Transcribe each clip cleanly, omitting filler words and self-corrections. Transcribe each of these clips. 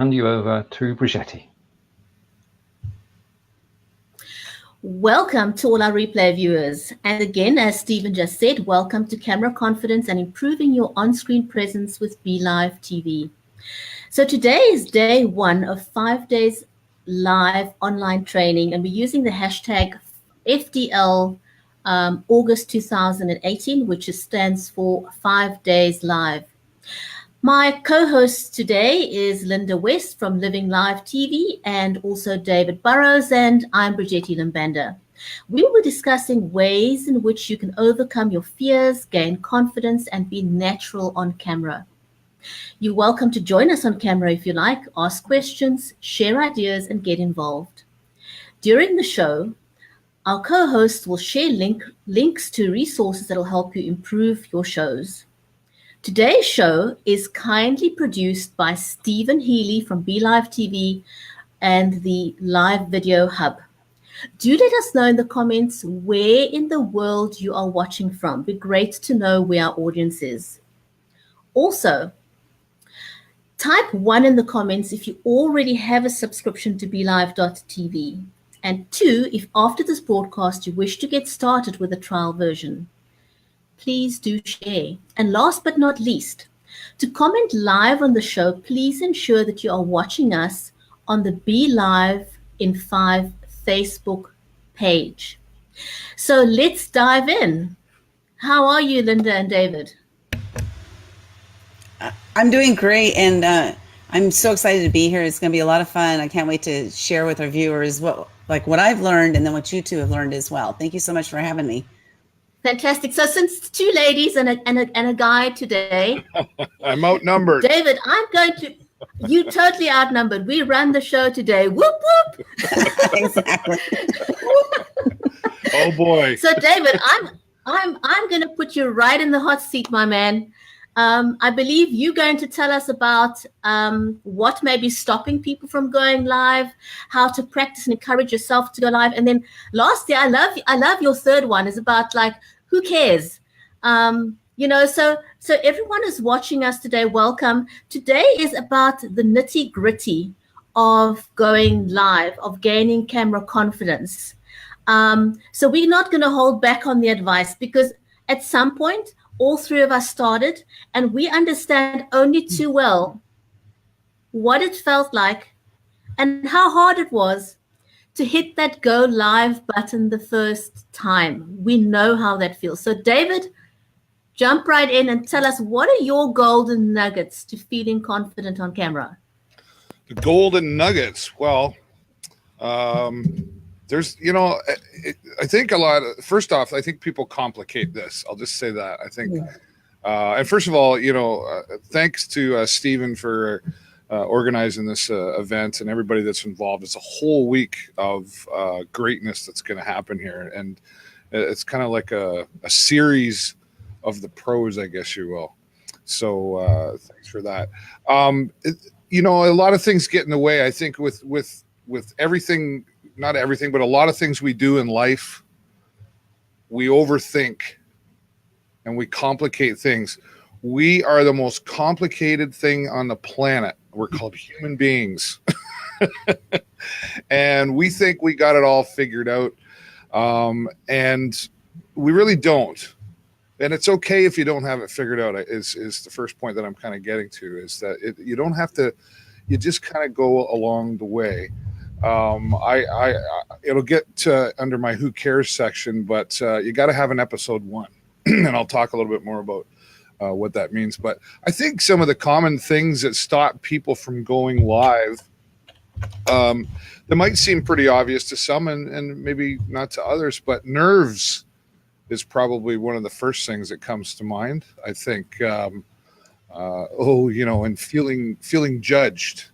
hand you over to Bridgetti. Welcome to all our replay viewers. And again, as Stephen just said, welcome to Camera Confidence and Improving Your On-Screen Presence with BeLive TV. So today is day 1 of 5 days live online training, and we're using the hashtag FDL August 2018, which stands for 5 days live. My co-host today is Lynda West from Living Live TV and also David Burrows, and I'm Bridgetti Banda. We will be discussing ways in which you can overcome your fears, gain confidence, and be natural on camera. You're welcome to join us on camera if you like, ask questions, share ideas, and get involved. During the show, our co-hosts will share links to resources that will help you improve your shows. Today's show is kindly produced by Stephen Healey from BeLive TV and the Live Video Hub. Do let us know in the comments where in the world you are watching from. It'd be great to know where our audience is. Also, type 1 in the comments if you already have a subscription to BeLive.tv. And 2, if after this broadcast you wish to get started with a trial version. Please do share. And last but not least, to comment live on the show, please ensure that you are watching us on the BeLive in 5 Facebook page. So let's dive in. How are you, Lynda and David? I'm doing great, and I'm so excited to be here. It's going to be a lot of fun. I can't wait to share with our viewers what I've learned and then what you two have learned as well. Thank you so much for having me. Fantastic. So since 2 ladies and a guy today, I'm outnumbered. David, you totally outnumbered. We run the show today. Whoop, whoop. Exactly. Oh boy. So David, I'm going to put you right in the hot seat, my man. I believe you're going to tell us about what may be stopping people from going live, how to practice and encourage yourself to go live. And then lastly, I love your third one is about who cares? So everyone is watching us today. Welcome. Today is about the nitty gritty of going live, of gaining camera confidence. So we're not going to hold back on the advice because at some point, all 3 of us started, and we understand only too well what it felt like and how hard it was to hit that go live button the first time. We know how that feels. So David, jump right in and tell us, what are your golden nuggets to feeling confident on camera? The golden nuggets. Well, there's, I think first off, I think people complicate this. I'll just say that. I think, and first of all, thanks to Stephen for organizing this event and everybody that's involved. It's a whole week of greatness that's going to happen here. And it's kind of like a series of the pros, I guess you will. So thanks for that. A lot of things get in the way, I think, with everything. Not everything, but a lot of things we do in life, we overthink and we complicate things. We are the most complicated thing on the planet. We're called human beings. And we think we got it all figured out. And we really don't. And it's okay if you don't have it figured out, is the first point that I'm kind of getting to, is that you don't have to, you just kind of go along the way. It'll get to under my who cares section, but you got to have an episode 1 and I'll talk a little bit more about what that means. But I think some of the common things that stop people from going live, they might seem pretty obvious to some and maybe not to others, but nerves is probably one of the first things that comes to mind. I think, and feeling judged.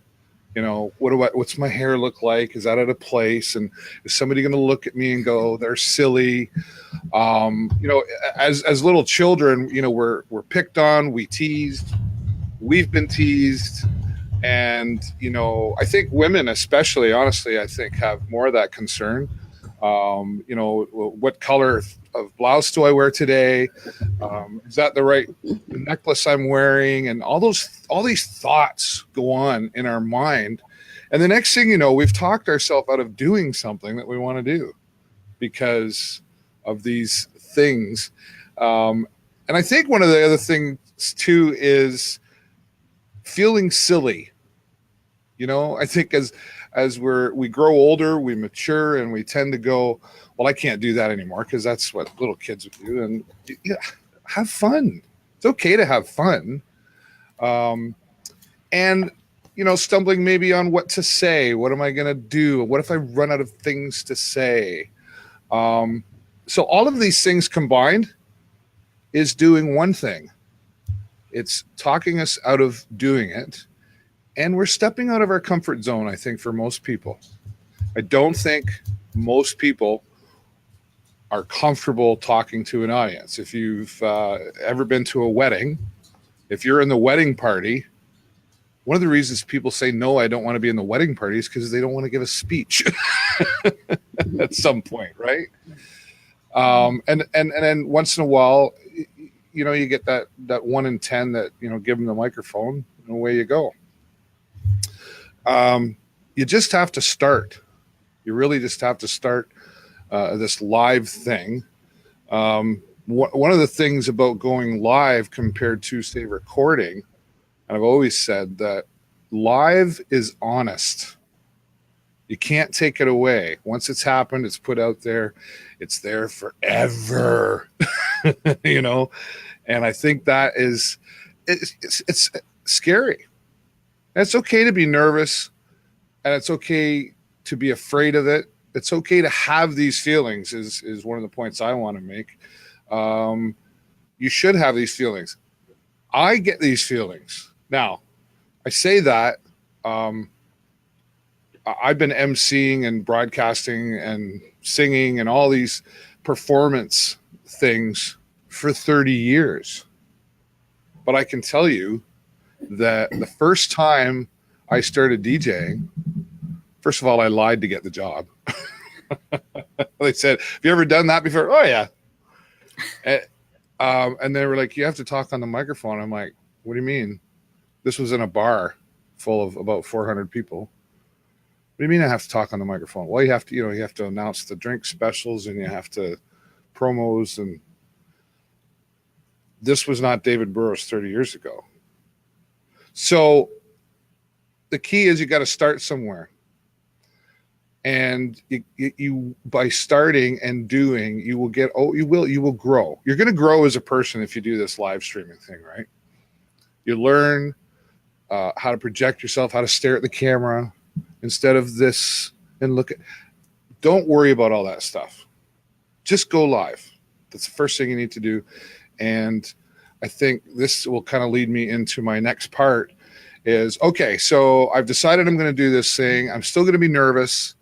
What's my hair look like? Is that out of place? And is somebody going to look at me and go, they're silly? As little children, we're picked on, we teased, we've been teased. And, I think women, especially, honestly, I think have more of that concern. You know, what color of blouse do I wear today? Is that the right necklace I'm wearing? And all these thoughts go on in our mind. And the next thing you know, we've talked ourselves out of doing something that we want to do because of these things. And I think one of the other things too is feeling silly. You know, I think as we grow older, we mature, and we tend to go, well, I can't do that anymore because that's what little kids would do. And yeah, have fun. It's okay to have fun. And, you know, stumbling maybe on what to say. What am I going to do? What if I run out of things to say? So all of these things combined is doing one thing. It's talking us out of doing it. And we're stepping out of our comfort zone, I think, for most people. I don't think most people are comfortable talking to an audience. If you've ever been to a wedding, if you're in the wedding party, one of the reasons people say, no, I don't want to be in the wedding party is because they don't want to give a speech at some point, right? And then once in a while, you know, you get that 1 in 10 that, you know, give them the microphone and away you go. You just have to start. You really just have to start this live thing. One of the things about going live compared to, say, recording, and I've always said that live is honest. You can't take it away. Once it's happened, it's put out there. It's there forever, you know? And I think that is, it's scary. It's okay to be nervous, and it's okay to be afraid of it. It's okay to have these feelings is one of the points I want to make. You should have these feelings. I get these feelings. Now, I say that I've been emceeing and broadcasting and singing and all these performance things for 30 years. But I can tell you that the first time I started DJing, first of all, I lied to get the job. They said, have you ever done that before? Oh, yeah. And they were like, you have to talk on the microphone. I'm like, what do you mean? This was in a bar full of about 400 people. What do you mean I have to talk on the microphone? Well, you have to announce the drink specials, and you have to promos. And this was not David Burrows 30 years ago. So the key is you got to start somewhere. And you by starting and doing, you will grow. You're going to grow as a person if you do this live streaming thing, right? You learn how to project yourself, how to stare at the camera instead of this and look at. Don't worry about all that stuff. Just go live. That's the first thing you need to do. And I think this will kind of lead me into my next part is, okay, so I've decided I'm going to do this thing. I'm still going to be nervous.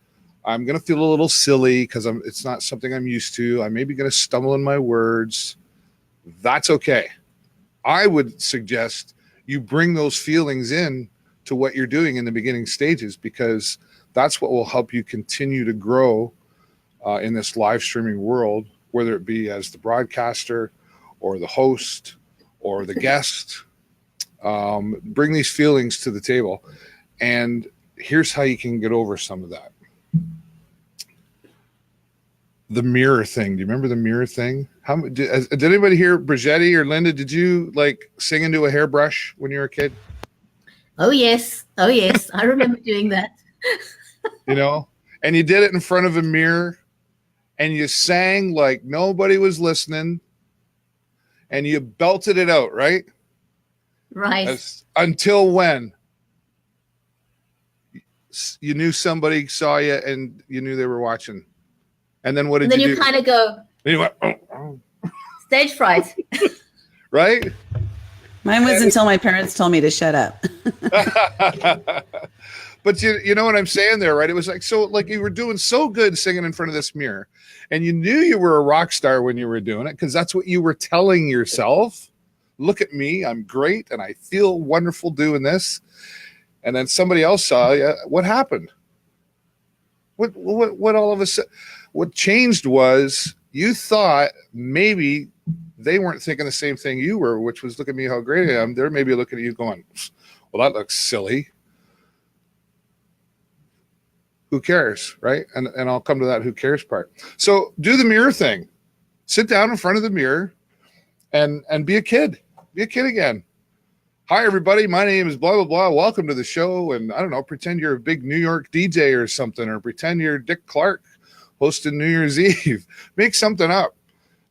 I'm going to feel a little silly because it's not something I'm used to. I'm maybe going to stumble in my words. That's okay. I would suggest you bring those feelings in to what you're doing in the beginning stages, because that's what will help you continue to grow in this live streaming world, whether it be as the broadcaster or the host or the guest. Bring these feelings to the table. And here's how you can get over some of that. The mirror thing. Do you remember the mirror thing? Did anybody hear Bridgetti or Lynda? Did you like sing into a hairbrush when you were a kid? Oh, yes. Oh, yes. I remember doing that. You know, and you did it in front of a mirror, and you sang like nobody was listening, and you belted it out, right? Right. Until when? You knew somebody saw you and you knew they were watching. And then what did you do? And then you kind of go, you went, oh. Stage fright. Right? Mine was until my parents told me to shut up. But you know what I'm saying there, right? It was like, so like you were doing so good singing in front of this mirror, and you knew you were a rock star when you were doing it, because that's what you were telling yourself. Look at me, I'm great, and I feel wonderful doing this. And then somebody else saw you. What happened? What all of a sudden? What changed was you thought maybe they weren't thinking the same thing you were, which was, look at me, how great I am. They're maybe looking at you going, well, that looks silly. Who cares, right? And I'll come to that who cares part. So do the mirror thing. Sit down in front of the mirror and be a kid. Be a kid again. Hi, everybody. My name is blah, blah, blah. Welcome to the show. And I don't know, pretend you're a big New York DJ or something, or pretend you're Dick Clark hosting New Year's Eve. Make something up.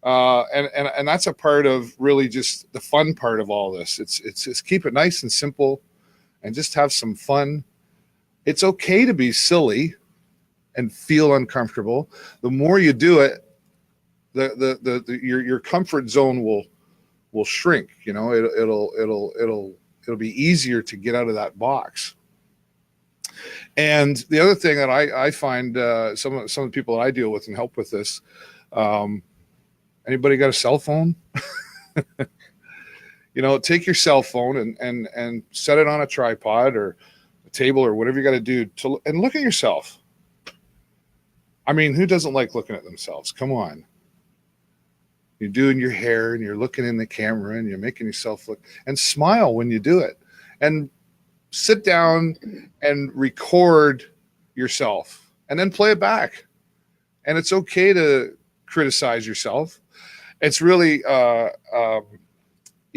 And that's a part of really just the fun part of all this. It's just keep it nice and simple and just have some fun. It's okay to be silly and feel uncomfortable. The more you do it, your comfort zone will shrink. You know, it'll be easier to get out of that box. And the other thing that I find some of the people that I deal with and help with this, anybody got a cell phone? You know, take your cell phone and set it on a tripod or a table or whatever you got to do and look at yourself. I mean, who doesn't like looking at themselves? Come on. You're doing your hair and you're looking in the camera and you're making yourself look, and smile when you do it, and sit down and record yourself and then play it back. And it's okay to criticize yourself. It's really, you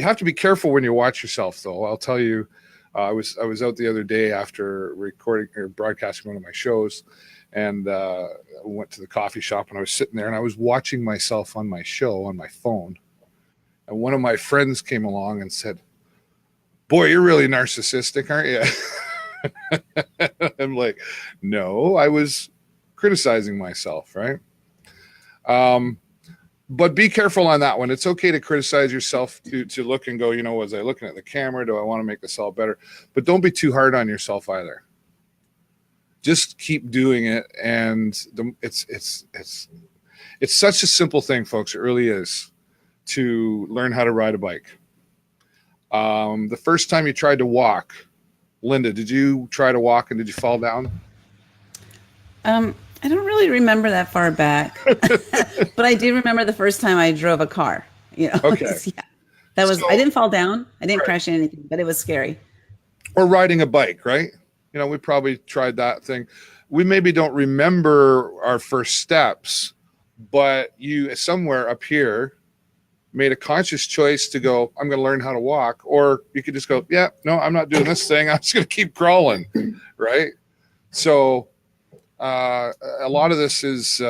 have to be careful when you watch yourself, though. I'll tell you, I was out the other day after recording or broadcasting one of my shows, and I went to the coffee shop, and I was sitting there and I was watching myself on my show on my phone. And one of my friends came along and said, "Boy, you're really narcissistic, aren't you?" I'm like, no, I was criticizing myself, right? But be careful on that one. It's okay to criticize yourself, to look and go, you know, was I looking at the camera? Do I want to make this all better? But don't be too hard on yourself either. Just keep doing it. And it's such a simple thing, folks. It really is, to learn how to ride a bike. The first time you tried to walk, Lynda, did you try to walk and did you fall down? I don't really remember that far back, but I do remember the first time I drove a car. You know, okay, yeah, that was. I didn't fall down. I didn't crash into anything, but it was scary. Or riding a bike, right? You know, we probably tried that thing. We maybe don't remember our first steps, but you somewhere up here made a conscious choice to go, I'm going to learn how to walk. Or you could just go, yeah, no, I'm not doing this thing. I'm just going to keep crawling, right? So a lot of this is,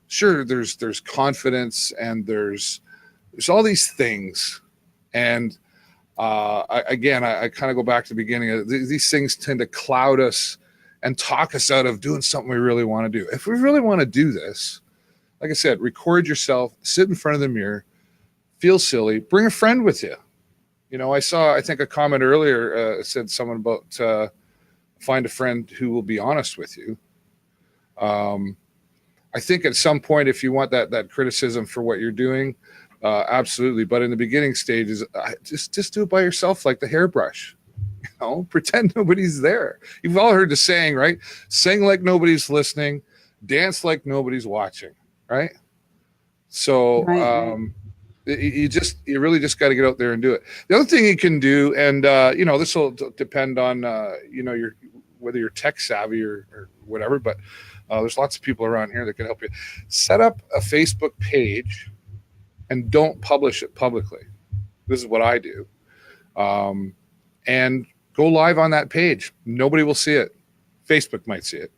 sure, there's confidence and there's all these things. And I kind of go back to the beginning. These things tend to cloud us and talk us out of doing something we really want to do. If we really want to do this, like I said, record yourself, sit in front of the mirror, feel silly, bring a friend with you. You know, I think a comment earlier said someone about find a friend who will be honest with you. I think at some point, if you want that criticism for what you're doing, absolutely. But in the beginning stages, just do it by yourself, like the hairbrush. You know, pretend nobody's there. You've all heard the saying, right? Sing like nobody's listening, dance like nobody's watching, right? So you really just got to get out there and do it. The other thing you can do, and you know, this will depend on you know, whether you're tech savvy or whatever, but there's lots of people around here that can help you. Set up a Facebook page and don't publish it publicly. This is what I do. And go live on that page. Nobody will see it. Facebook might see it,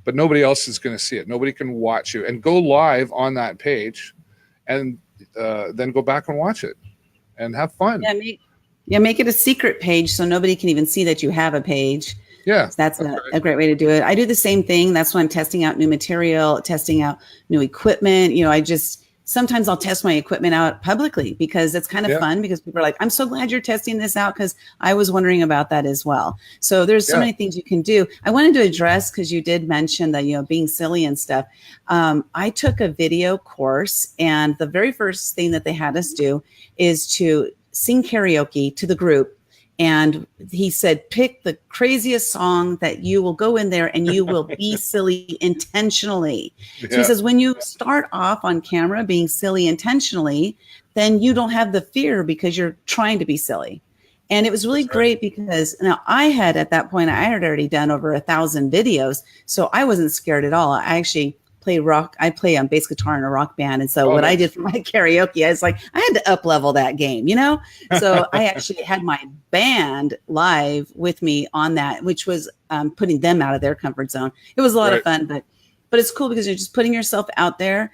but nobody else is going to see it. Nobody can watch you. And go live on that page, and then go back and watch it and have fun. Make it a secret page so nobody can even see that you have a page. Yeah, so that's a great way to do it. I do the same thing. That's when I'm testing out new material, testing out new equipment. You know, sometimes I'll test my equipment out publicly because it's kind of fun, because people are like, I'm so glad you're testing this out because I was wondering about that as well. So there's so many things you can do. I wanted to address, because you did mention that, you know, being silly and stuff. I took a video course, and the very first thing that they had us do is to sing karaoke to the group And he said, pick the craziest song that you will go in there and you will be silly intentionally. Yeah. So he says, when you start off on camera being silly intentionally, then you don't have the fear because you're trying to be silly. And it was really great because now I had at that point, I had already done over 1,000 videos. So I wasn't scared at all. I actually play rock. I play on bass guitar in a rock band. And so what I did for my karaoke, I was like, I had to up level that game, you know? So I actually had my band live with me on that, which was putting them out of their comfort zone. It was a lot of fun, but it's cool because you're just putting yourself out there,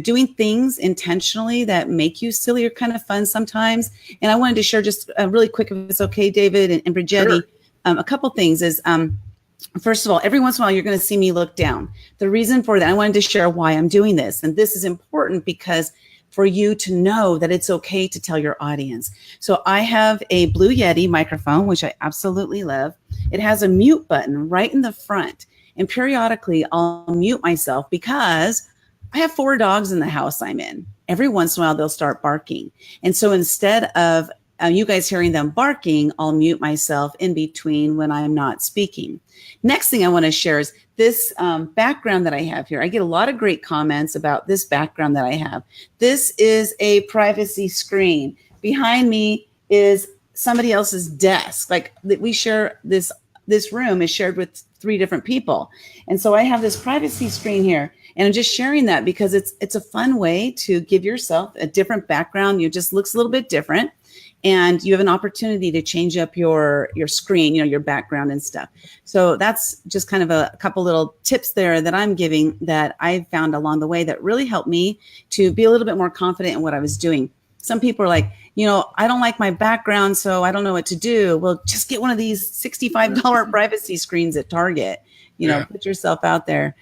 doing things intentionally that make you silly or kind of fun sometimes. And I wanted to share just really quick, if it's okay, David and Bridgetti, a couple things is, first of all, every once in a while, you're going to see me look down. The reason for that, I wanted to share why I'm doing this. And this is important because for you to know that it's okay to tell your audience. So I have a Blue Yeti microphone, which I absolutely love. It has a mute button right in the front. And periodically, I'll mute myself because I have 4 dogs in the house I'm in. Every once in a while, they'll start barking. And so instead of you guys hearing them barking, I'll mute myself in between when I'm not speaking. Next thing I want to share is this background that I have here. I get a lot of great comments about this background that I have. This is a privacy screen. Behind me is somebody else's desk. Like we share this room is shared with 3 different people. And so I have this privacy screen here. And I'm just sharing that because it's a fun way to give yourself a different background. It just looks a little bit different. And you have an opportunity to change up your screen, your background and stuff. So that's just kind of a couple little tips there that I'm giving that I found along the way that really helped me to be a little bit more confident in what I was doing. Some people are like, I don't like my background, so I don't know what to do. Well, just get one of these $65 privacy screens at Target. Put yourself out there.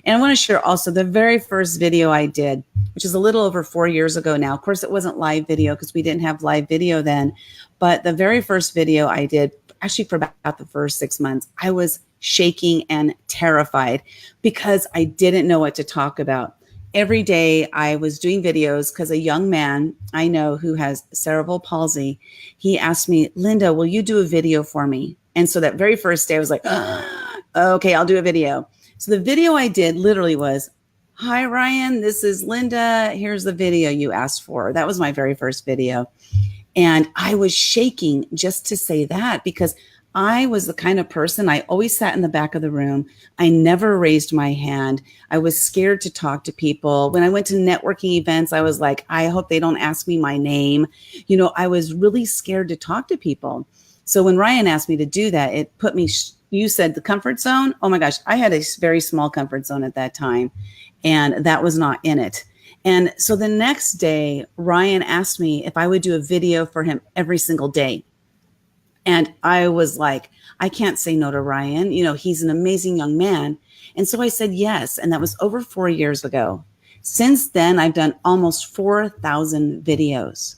And I want to share also the very first video I did, which is a little over 4 years ago now. Of course, it wasn't live video because we didn't have live video then. But the very first video I did, actually for about the first 6 months, I was shaking and terrified because I didn't know what to talk about. Every day I was doing videos because a young man I know who has cerebral palsy, he asked me, Lynda, will you do a video for me? And so that very first day I was like, okay, I'll do a video. So the video I did literally was, hi, Ryan, this is Lynda. Here's the video you asked for. That was my very first video. And I was shaking just to say that because I was the kind of person, I always sat in the back of the room. I never raised my hand. I was scared to talk to people. When I went to networking events, I was like, I hope they don't ask me my name. I was really scared to talk to people. So when Ryan asked me to do that, it put me, you said the comfort zone. Oh my gosh, I had a very small comfort zone at that time, and that was not in it. And so the next day, Ryan asked me if I would do a video for him every single day. And I was like, I can't say no to Ryan. He's an amazing young man. And so I said yes. And that was over 4 years ago. Since then, I've done almost 4,000 videos.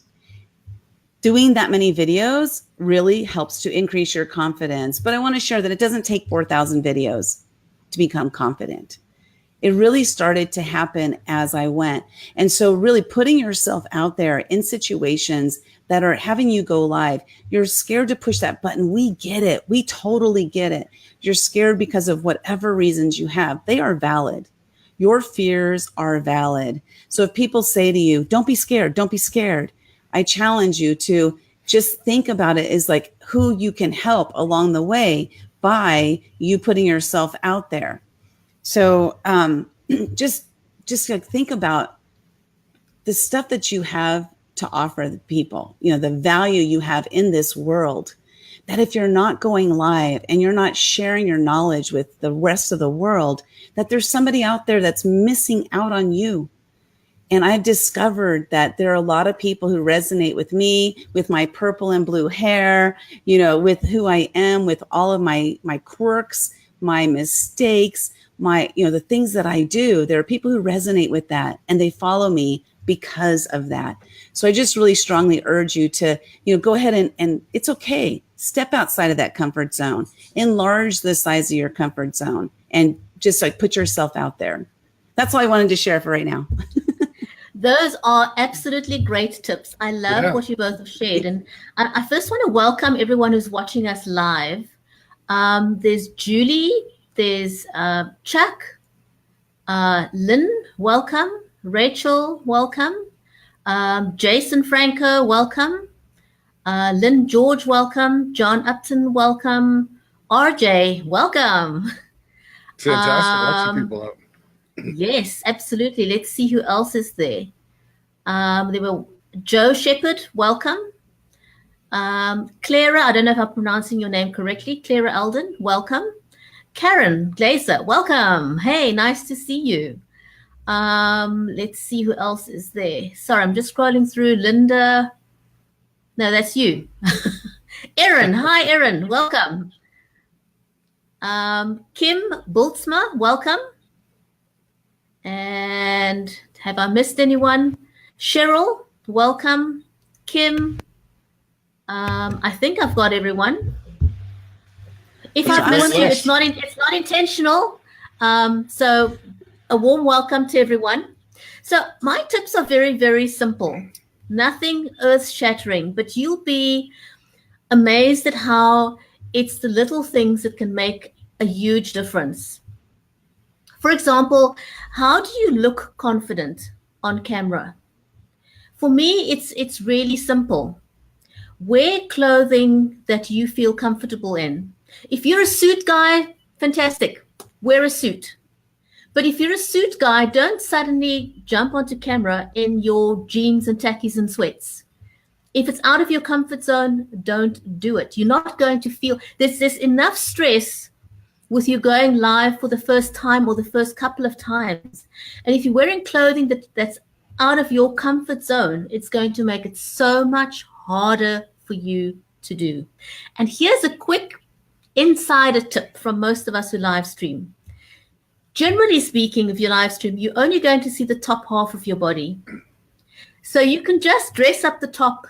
Doing that many videos really helps to increase your confidence. But I want to share that it doesn't take 4,000 videos to become confident. It really started to happen as I went. And so really putting yourself out there in situations that are having you go live, you're scared to push that button. We get it. We totally get it. You're scared because of whatever reasons you have. They are valid. Your fears are valid. So if people say to you, don't be scared, don't be scared, I challenge you to just think about it as like who you can help along the way by you putting yourself out there. So just like think about the stuff that you have to offer the people, the value you have in this world, that if you're not going live and you're not sharing your knowledge with the rest of the world, that there's somebody out there that's missing out on you. And I've discovered that there are a lot of people who resonate with me, with my purple and blue hair, with who I am, with all of my quirks, my mistakes, the things that I do. There are people who resonate with that and they follow me because of that. So I just really strongly urge you to, go ahead and it's okay. Step outside of that comfort zone, enlarge the size of your comfort zone and just like put yourself out there. That's all I wanted to share for right now. Those are absolutely great tips. I love what you both have shared. And I first want to welcome everyone who's watching us live. There's Julie, there's Chuck, Lynn, welcome. Rachel, welcome. Jason Franco, welcome. Lynn George, welcome. John Upton, welcome. RJ, welcome. Fantastic. Lots of people out. Yes, absolutely. Let's see who else is there. There were Joe Shepherd, welcome. Clara, I don't know if I'm pronouncing your name correctly. Clara Alden, welcome. Karen Glazer, welcome. Hey, nice to see you. Let's see who else is there. Sorry, I'm just scrolling through. Lynda. No, that's you. Erin, hi, Erin, welcome. Kim Bultsma, welcome. And have I missed anyone? Cheryl, welcome. Kim, I think I've got everyone. If I've missed you, it's not intentional. So a warm welcome to everyone. So my tips are very, very simple. Nothing earth-shattering, but you'll be amazed at how it's the little things that can make a huge difference. For example, how do you look confident on camera? For me, it's really simple. Wear clothing that you feel comfortable in. If you're a suit guy, fantastic, wear a suit. But if you're a suit guy, don't suddenly jump onto camera in your jeans and tackies and sweats. If it's out of your comfort zone, don't do it. You're not going to feel, there's enough stress with you going live for the first time or the first couple of times. And if you're wearing clothing that's out of your comfort zone, it's going to make it so much harder for you to do. And here's a quick insider tip from most of us who live stream. Generally speaking, if you live stream, you're only going to see the top half of your body. So you can just dress up the top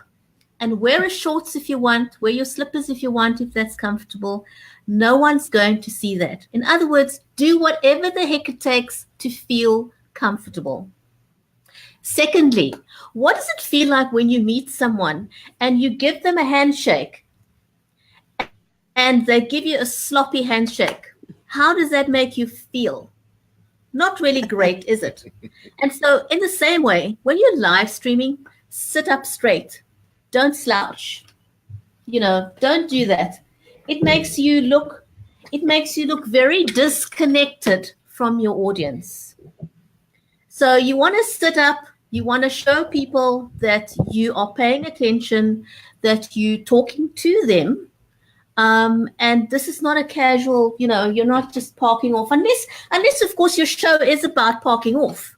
and wear a shorts if you want, wear your slippers if you want, if that's comfortable. No one's going to see that. In other words, do whatever the heck it takes to feel comfortable. Secondly, what does it feel like when you meet someone and you give them a handshake and they give you a sloppy handshake? How does that make you feel? Not really great, is it? And so in the same way, when you're live streaming, sit up straight. Don't slouch. Don't do that. It makes you look very disconnected from your audience. So you want to sit up, you want to show people that you are paying attention, that you're talking to them. And this is not a casual, you're not just parking off, unless of course your show is about parking off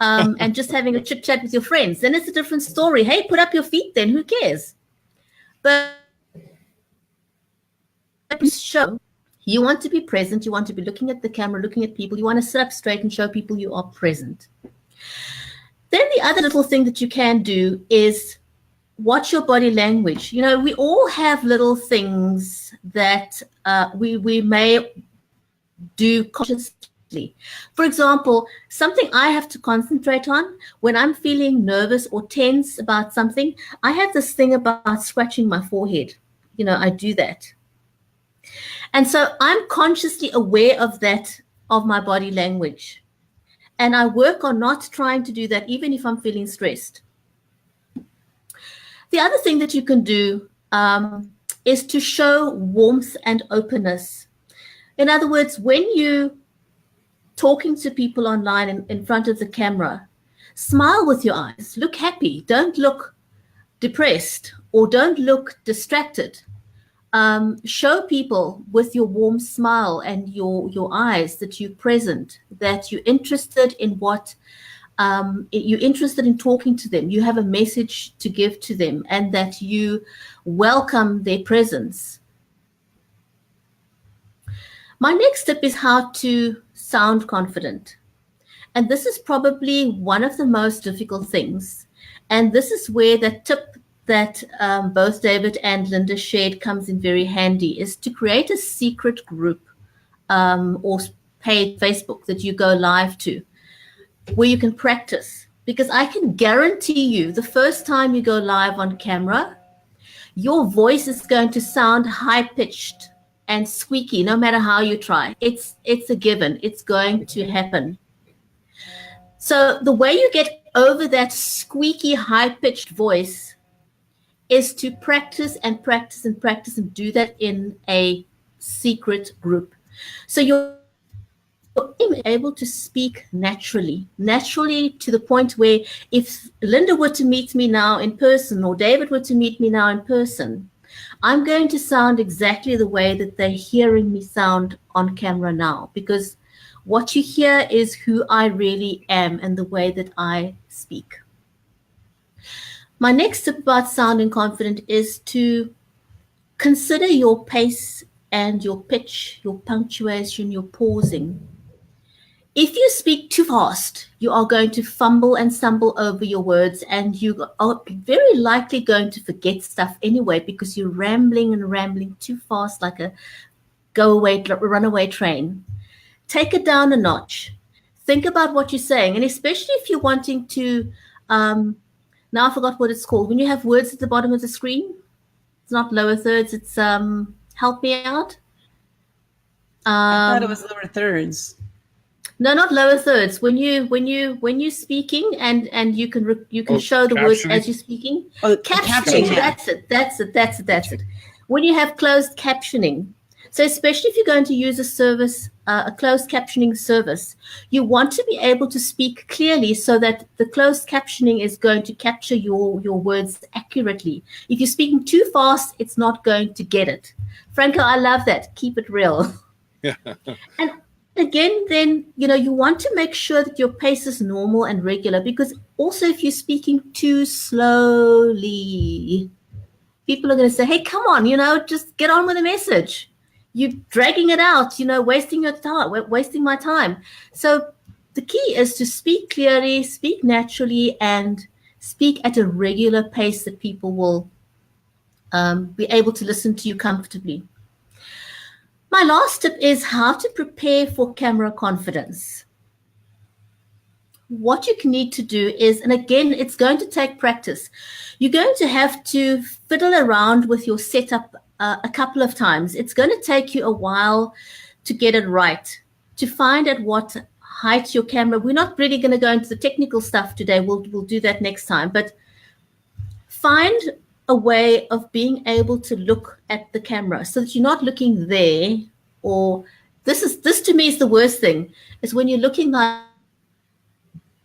and just having a chit chat with your friends. Then it's a different story. Hey, put up your feet then, who cares? But show, you want to be present, you want to be looking at the camera, looking at people, you want to sit up straight and show people you are present. Then the other little thing that you can do is watch your body language. We all have little things that we may do consciously. For example, something I have to concentrate on when I'm feeling nervous or tense about something, I have this thing about scratching my forehead. I do that. And so I'm consciously aware of that, of my body language. And I work on not trying to do that, even if I'm feeling stressed. The other thing that you can do is to show warmth and openness. In other words, when you talking to people online in front of the camera, smile with your eyes, look happy, don't look depressed or don't look distracted. Show people with your warm smile and your eyes that you're present, that you're interested in you're interested in talking to them, you have a message to give to them, and that you welcome their presence. My next tip is how to sound confident. And this is probably one of the most difficult things. And this is where the tip that both David and Lynda shared comes in very handy, is to create a secret group or paid Facebook that you go live to, where you can practice. because I can guarantee you the first time you go live on camera, your voice is going to sound high-pitched and squeaky no matter how you try. It's a given. It's going to happen. So the way you get over that squeaky, high-pitched voice is to practice and practice and practice and do that in a secret group. So you're able to speak naturally to the point where if Lynda were to meet me now in person or David were to meet me now in person, I'm going to sound exactly the way that they're hearing me sound on camera now, because what you hear is who I really am and the way that I speak. My next tip about sounding confident is to consider your pace and your pitch, your punctuation, your pausing. If you speak too fast, you are going to fumble and stumble over your words, and you are very likely going to forget stuff anyway because you're rambling and rambling too fast like a runaway train. Take it down a notch. Think about what you're saying, and especially if you're wanting to, now I forgot what it's called. When you have words at the bottom of the screen, it's not lower thirds, it's help me out. I thought it was lower thirds. No, not lower thirds. When you're speaking and you can show the words as you're speaking. Oh, captioning. yeah. That's it. When you have closed captioning. So especially if you're going to use a service, a closed captioning service, you want to be able to speak clearly so that the closed captioning is going to capture your words accurately. If you're speaking too fast, it's not going to get it. Franco, I love that. Keep it real. Yeah. And again, then, you want to make sure that your pace is normal and regular, because also if you're speaking too slowly, people are going to say, hey, come on, just get on with the message. You're dragging it out, wasting your time, wasting my time. So the key is to speak clearly, speak naturally, and speak at a regular pace that people will be able to listen to you comfortably. My last tip is how to prepare for camera confidence. What you need to do is, and again, it's going to take practice. You're going to have to fiddle around with your setup a couple of times. It's going to take you a while to get it right, to find at what height your camera. We're not really going to go into the technical stuff today. We'll do that next time. But find a way of being able to look at the camera so that you're not looking there, or this to me is the worst thing, is when you're looking like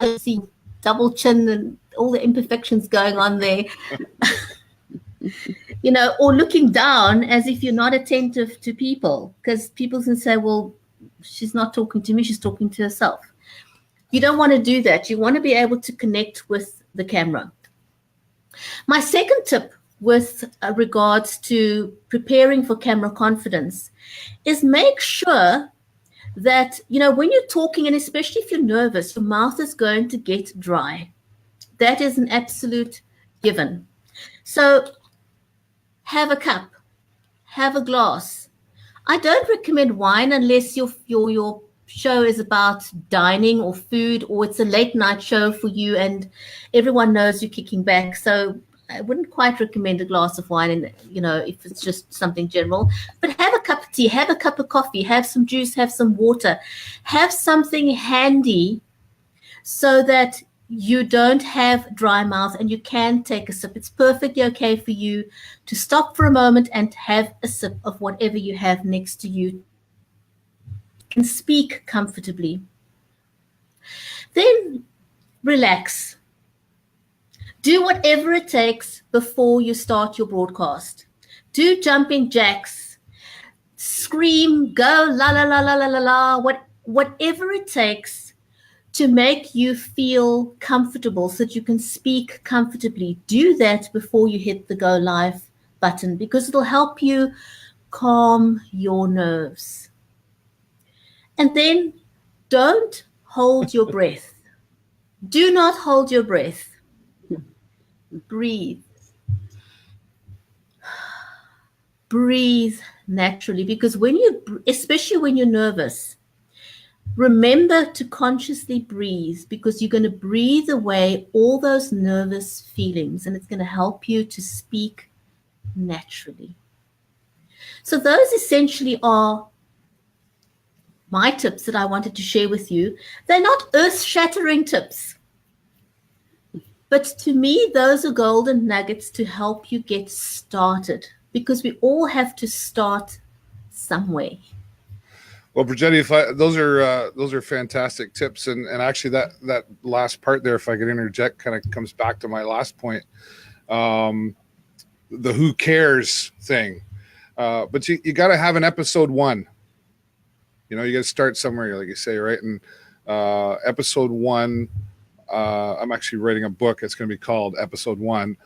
you see double chin and all the imperfections going on there, or looking down as if you're not attentive to people, because people can say, well, she's not talking to me, she's talking to herself. You don't want to do that. You want to be able to connect with the camera. My second tip with regards to preparing for camera confidence is make sure that, when you're talking, and especially if you're nervous, your mouth is going to get dry. That is an absolute given. So have a cup, have a glass. I don't recommend wine unless your show is about dining or food, or it's a late night show for you and everyone knows you're kicking back. So I wouldn't quite recommend a glass of wine, and if it's just something general. But have a cup of tea, have a cup of coffee, have some juice, have some water, have something handy so that you don't have dry mouth and you can take a sip. It's perfectly okay for you to stop for a moment and have a sip of whatever you have next to you and speak comfortably. Then relax. Do whatever it takes before you start your broadcast. Do jumping jacks, scream, go la la la la la la la, whatever it takes to make you feel comfortable so that you can speak comfortably. Do that before you hit the go live button, because it'll help you calm your nerves. And then don't hold your breath. Do not hold your breath. Breathe. Breathe naturally, because especially when you're nervous, Remember to consciously breathe, because you're going to breathe away all those nervous feelings, and it's going to help you to speak naturally. So those essentially are my tips that I wanted to share with you. They're not earth-shattering tips, but to me, those are golden nuggets to help you get started, because we all have to start somewhere. Well, Bridgetti, those are fantastic tips, and actually that last part there, if I could interject, kind of comes back to my last point, the who cares thing. But you got to have an episode 1. You got to start somewhere, like you say, right? And episode 1, I'm actually writing a book. It's going to be called Episode 1.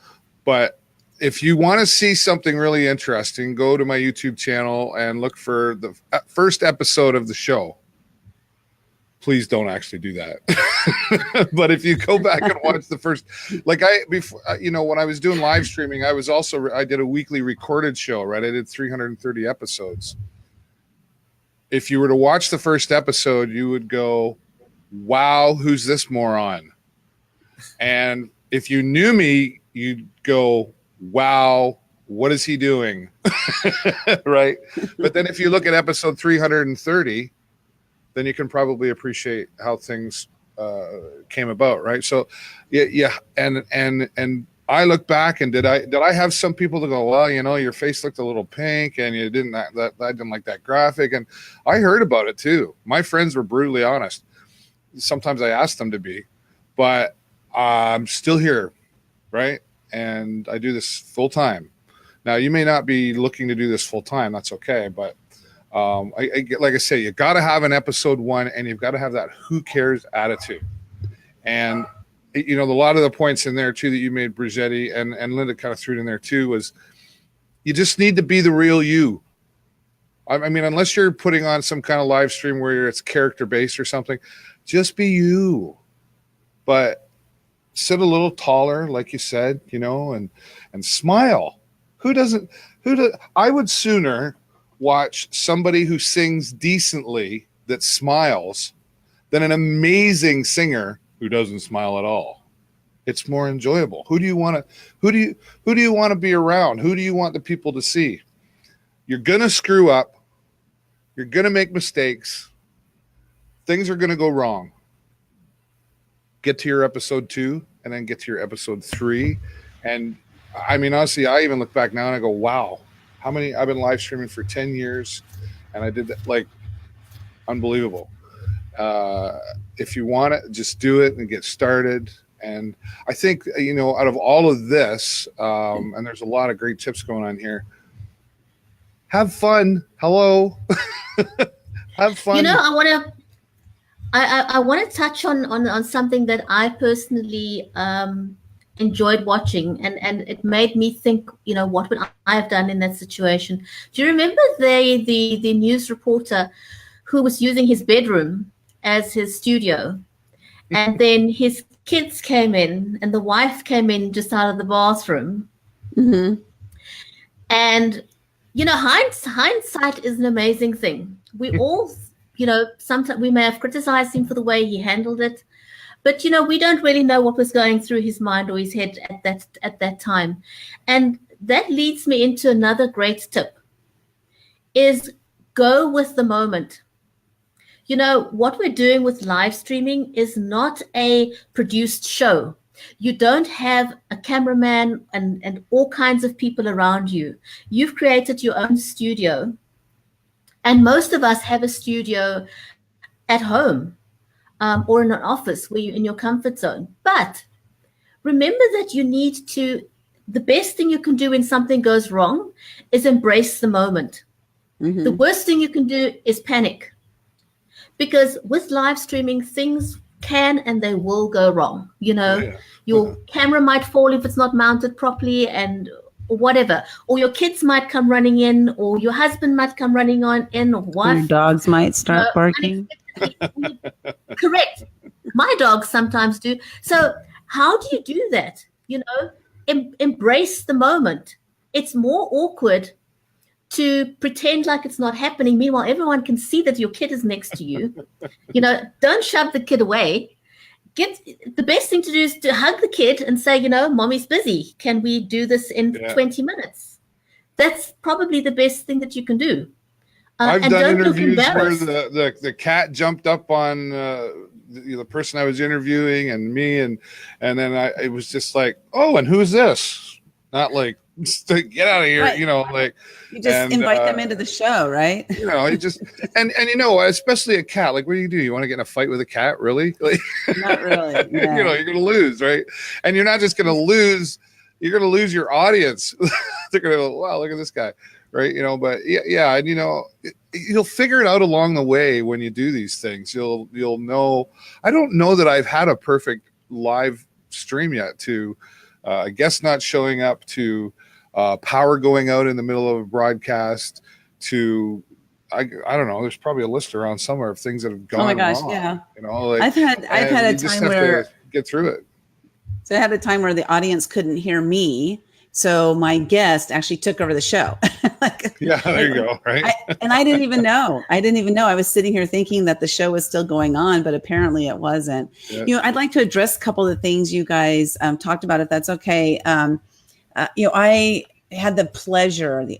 But if you want to see something really interesting, go to my YouTube channel and look for the first episode of the show. Please don't actually do that. But if you go back and watch the first, when I was doing live streaming, I did a weekly recorded show, right? I did 330 episodes. If you were to watch the first episode, you would go, wow, who's this moron? And if you knew me, you'd go, wow, what is he doing? Right? But then if you look at episode 330, then you can probably appreciate how things came about, right? So yeah, and I look back, and did I have some people to go, well, your face looked a little pink, and you didn't I didn't like that graphic, and I heard about it too. My friends were brutally honest. Sometimes I asked them to be, but I'm still here, right? And I do this full time. Now, you may not be looking to do this full time. That's okay. But like I say, you got to have an episode 1, and you've got to have that who cares attitude. And, a lot of the points in there too that you made, Bridgetti, and Lynda kind of threw it in there too, was you just need to be the real you. I mean, unless you're putting on some kind of live stream where it's character based or something, just be you. But sit a little taller, like you said, and smile. I would sooner watch somebody who sings decently that smiles than an amazing singer who doesn't smile at all. It's more enjoyable. Who do you want to be around? Who do you want the people to see? You're going to screw up. You're going to make mistakes. Things are going to go wrong. Get to your episode 2, and then get to your episode 3. And I mean, honestly, I even look back now and I go, wow, I've been live streaming for 10 years, and I did that, like, unbelievable. If you want it, just do it and get started. And I think, out of all of this, and there's a lot of great tips going on here, have fun. Hello. Have fun. I want to touch on something that I personally enjoyed watching, and it made me think, what would I have done in that situation? Do you remember the news reporter who was using his bedroom as his studio, and then his kids came in, and the wife came in just out of the bathroom, and hindsight is an amazing thing. We all, sometimes we may have criticized him for the way he handled it, but we don't really know what was going through his mind or his head at that time. And that leads me into another great tip, is go with the moment. What we're doing with live streaming is not a produced show. You don't have a cameraman and all kinds of people around you. You've created your own studio. And most of us have a studio at home or in an office where you're in your comfort zone. But remember that the best thing you can do when something goes wrong is embrace the moment. The worst thing you can do is panic. Because with live streaming, things can and they will go wrong. Your camera might fall if it's not mounted properly, or whatever. Or your kids might come running in, or your husband might come running in, or wife. Your dogs might start barking. Correct. My dogs sometimes do. So how do you do that? Embrace the moment. It's more awkward to pretend like it's not happening. Meanwhile, everyone can see that your kid is next to you. Don't shove the kid away. The best thing to do is to hug the kid and say, mommy's busy. Can we do this in 20 minutes? That's probably the best thing that you can do. I've done interviews where the cat jumped up on the person I was interviewing and me, and then it was just like, oh, and who's this? Not like, get out of here, right. You just invite them into the show, right? You just and especially a cat. Like, what do? You want to get in a fight with a cat? Really? Like, not really. Yeah. You're going to lose, right? And you're not just going to lose. You're going to lose your audience. They're going to go, wow, look at this guy, right? But yeah, and you'll figure it out along the way when you do these things. You'll know. I don't know that I've had a perfect live stream yet. To a guest not showing up, to power going out in the middle of a broadcast, to I don't know. There's probably a list around somewhere of things that have gone. Oh my gosh, wrong, yeah. I've had a time where get through it. So I had a time where the audience couldn't hear me, so my guest actually took over the show. There you go. Right. I didn't even know. I was sitting here thinking that the show was still going on, but apparently it wasn't. Yeah. I'd like to address a couple of the things you guys talked about, if that's okay. I had the pleasure, the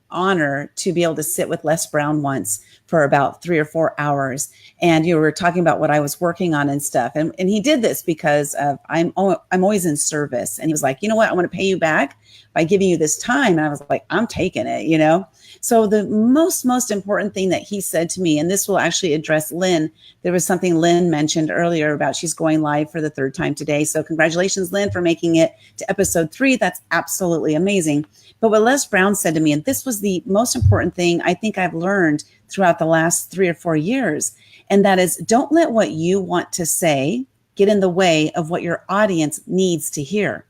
honor to be able to sit with Les Brown once for about 3 or 4 hours. And you were talking about what I was working on and stuff. And he did this because I'm always in service. And he was like, you know what? I want to pay you back by giving you this time. And I was like, I'm taking it, So the most important thing that he said to me, and this will actually address Lynn. There was something Lynn mentioned earlier about she's going live for the 3rd time today. So congratulations, Lynn, for making it to episode 3. That's absolutely amazing. But what Les Brown said to me, and this was the most important thing I think I've learned throughout the last 3 or 4 years, and that is, don't let what you want to say get in the way of what your audience needs to hear.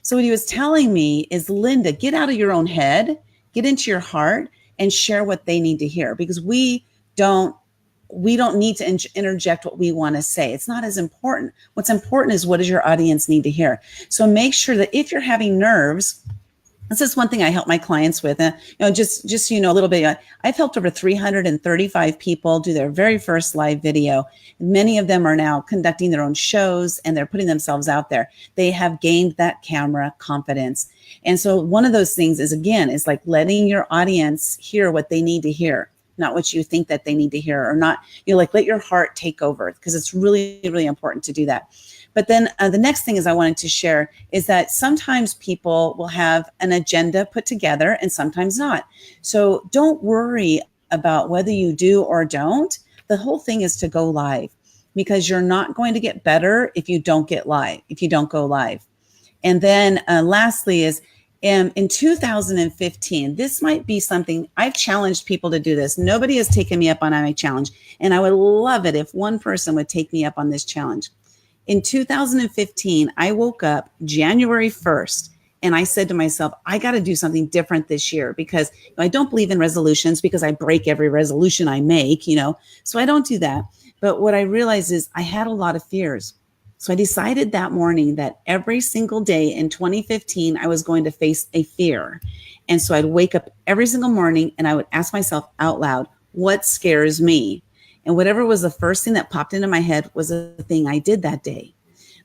So what he was telling me is, Lynda, get out of your own head, get into your heart, and share what they need to hear, because we don't need to interject what we want to say. It's not as important. What's important is, what does your audience need to hear? So make sure that if you're having nerves, this is one thing I help my clients with. Just a little bit. I've helped over 335 people do their very first live video. Many of them are now conducting their own shows, and they're putting themselves out there. They have gained that camera confidence. And so one of those things is like letting your audience hear what they need to hear, not what you think that they need to hear, or not, let your heart take over, because it's really, really important to do that. But then the next thing is I wanted to share is that sometimes people will have an agenda put together and sometimes not. So don't worry about whether you do or don't. The whole thing is to go live, because you're not going to get better if you don't go live. And then lastly is, in 2015, this might be something I've challenged people to do this. Nobody has taken me up on my challenge. And I would love it if one person would take me up on this challenge. In 2015, I woke up January 1st and I said to myself, I got to do something different this year, because I don't believe in resolutions, because I break every resolution I make, so I don't do that. But what I realized is I had a lot of fears. So I decided that morning that every single day in 2015, I was going to face a fear. And so I'd wake up every single morning and I would ask myself out loud, what scares me? And whatever was the first thing that popped into my head was the thing I did that day.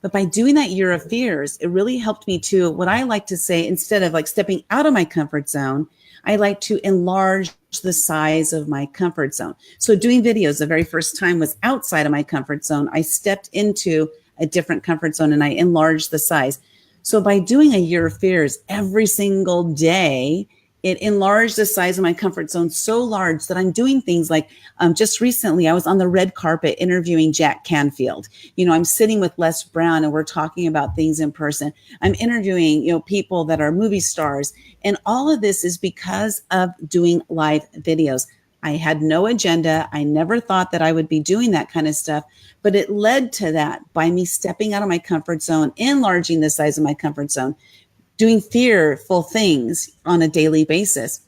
But by doing that year of fears, it really helped me to, what I like to say, instead of stepping out of my comfort zone, I like to enlarge the size of my comfort zone. So doing videos the very first time was outside of my comfort zone. I stepped into a different comfort zone and I enlarged the size. So by doing a year of fears every single day, it enlarged the size of my comfort zone so large that I'm doing things like just recently, I was on the red carpet interviewing Jack Canfield. I'm sitting with Les Brown and we're talking about things in person. I'm interviewing, people that are movie stars. And all of this is because of doing live videos. I had no agenda. I never thought that I would be doing that kind of stuff, but it led to that by me stepping out of my comfort zone, enlarging the size of my comfort zone, doing fearful things on a daily basis.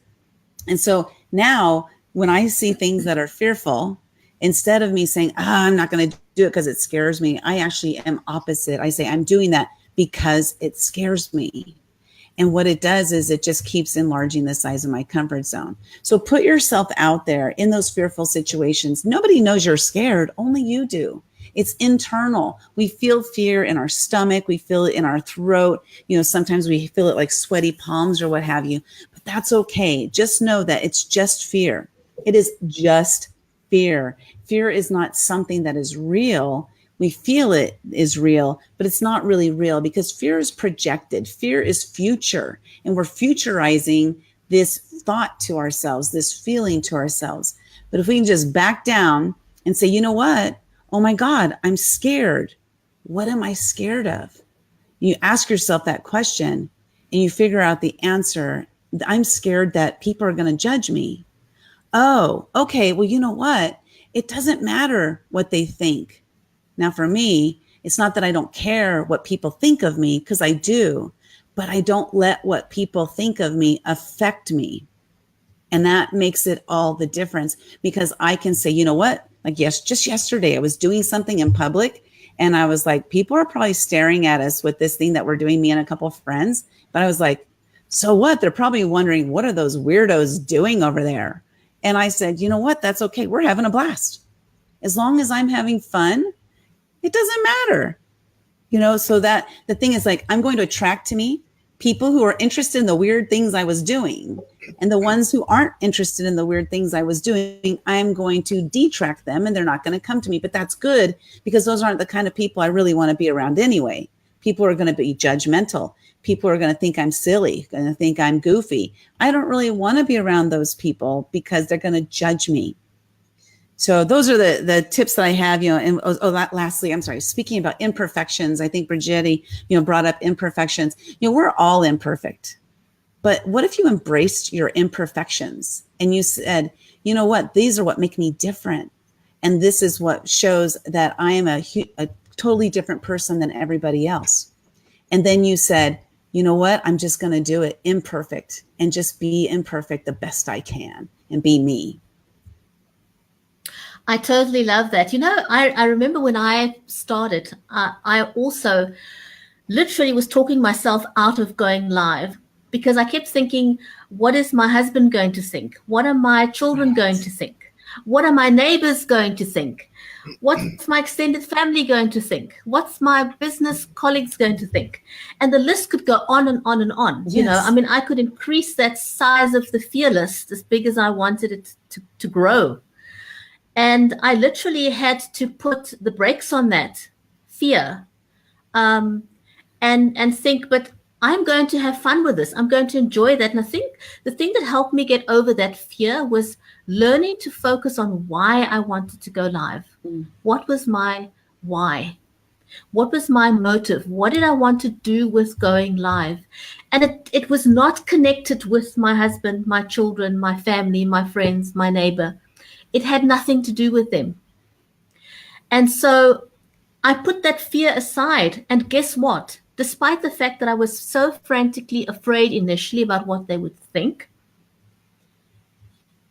And so now when I see things that are fearful, instead of me saying, I'm not going to do it because it scares me, I actually am opposite. I say, I'm doing that because it scares me. And what it does is it just keeps enlarging the size of my comfort zone. So put yourself out there in those fearful situations. Nobody knows you're scared, only you do. It's internal. We feel fear in our stomach. We feel it in our throat. Sometimes we feel it like sweaty palms or what have you, but that's okay. Just know that it's just fear. It is just fear. Fear is not something that is real. We feel it is real, but it's not really real because fear is projected. Fear is future, and we're futurizing this thought to ourselves, this feeling to ourselves. But if we can just back down and say, you know what? Oh my God, I'm scared. What am I scared of? You ask yourself that question and you figure out the answer. I'm scared that people are going to judge me. Oh, okay. Well, you know what? It doesn't matter what they think. Now, for me, it's not that I don't care what people think of me, because I do, but I don't let what people think of me affect me. And that makes it all the difference, because I can say, you know what? Like, yes, just yesterday, I was doing something in public and I was like, people are probably staring at us with this thing that we're doing, me and a couple of friends. But I was like, so what? They're probably wondering, what are those weirdos doing over there? And I said, you know what? That's okay. We're having a blast. As long as I'm having fun, it doesn't matter. So that the thing is, like, I'm going to attract to me people who are interested in the weird things I was doing. And the ones who aren't interested in the weird things I was doing, I'm going to detract them and they're not going to come to me. But that's good, because those aren't the kind of people I really want to be around anyway. People are going to be judgmental. People are going to think I'm silly, going to think I'm goofy. I don't really want to be around those people because they're going to judge me. So those are the tips that I have, and lastly, I'm sorry, speaking about imperfections, I think Bridgetti, brought up imperfections. We're all imperfect, but what if you embraced your imperfections and you said, you know what, these are what make me different. And this is what shows that I am a totally different person than everybody else. And then you said, you know what, I'm just going to do it imperfect and just be imperfect the best I can and be me. I totally love that. I remember when I started, I also literally was talking myself out of going live, because I kept thinking, what is my husband going to think? What are my children going to think? What are my neighbors going to think? What's my extended family going to think? What's my business colleagues going to think? And the list could go on and on and on. Yes. I could increase that size of the fear list as big as I wanted it to grow. And I literally had to put the brakes on that fear, and think, but I'm going to have fun with this. I'm going to enjoy that. And I think the thing that helped me get over that fear was learning to focus on why I wanted to go live. What was my why? What was my motive? What did I want to do with going live? And it was not connected with my husband, my children, my family, my friends, my neighbor. It had nothing to do with them. And so I put that fear aside. And guess what? Despite the fact that I was so frantically afraid initially about what they would think,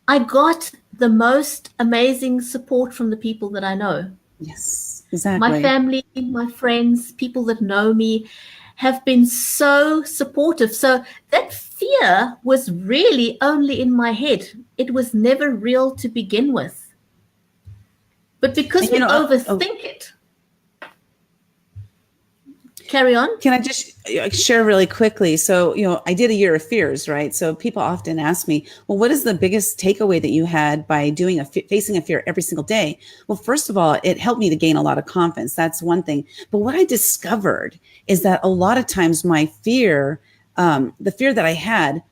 I got the most amazing support from the people that I know. Yes, exactly. My family, my friends, people that know me have been so supportive. So that fear was really only in my head. It was never real to begin with. But because we overthink it. Carry on. Can I just share really quickly? So, I did a year of fears, right? So people often ask me, well, what is the biggest takeaway that you had by doing facing a fear every single day? Well, first of all, it helped me to gain a lot of confidence. That's one thing. But what I discovered is that a lot of times my fear, the fear that I had,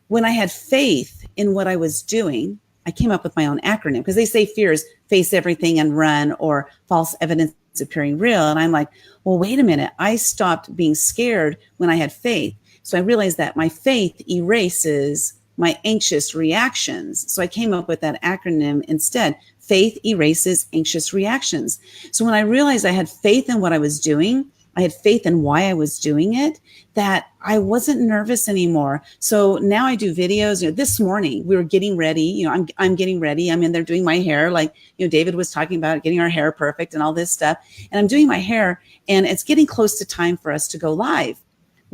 when I had faith in what I was doing, I came up with my own acronym, because they say fear is face everything and run, or false evidence appearing real. And I'm like, well, wait a minute. I stopped being scared when I had faith. So I realized that my faith erases my anxious reactions. So I came up with that acronym instead. Faith erases anxious reactions. So when I realized I had faith in what I was doing, I had faith in why I was doing it, that I wasn't nervous anymore. So now I do videos. This morning we were getting ready. I'm getting ready. I'm in there doing my hair, like David was talking about, getting our hair perfect and all this stuff. And I'm doing my hair, and it's getting close to time for us to go live.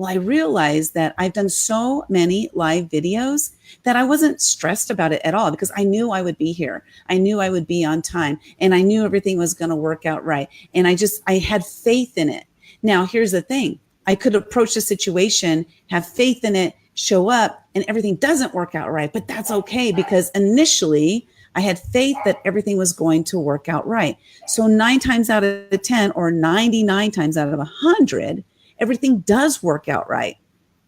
Well, I realized that I've done so many live videos that I wasn't stressed about it at all because I knew I would be here. I knew I would be on time and I knew everything was going to work out right. And I had faith in it. Now, here's the thing. I could approach the situation, have faith in it, show up, and everything doesn't work out right. But that's okay because initially I had faith that everything was going to work out right. So 9 times out of 10 or 99 times out of 100, everything does work out right.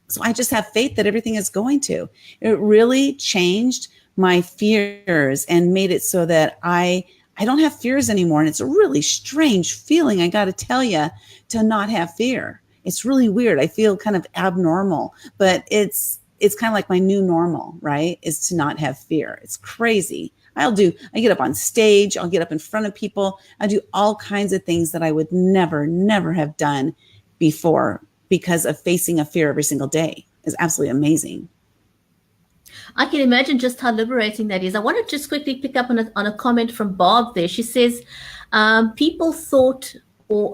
So I just have faith that everything is going to. It really changed my fears and made it so that I don't have fears anymore. And it's a really strange feeling, I got to tell you, to not have fear. It's really weird. I feel kind of abnormal, but it's kind of like my new normal, right? Is to not have fear. It's crazy. I get up on stage. I'll get up in front of people. I do all kinds of things that I would never have done before because of facing a fear every single day. Is absolutely amazing. I can imagine just how liberating that is. I want to just quickly pick up on a comment from Bob there. She says,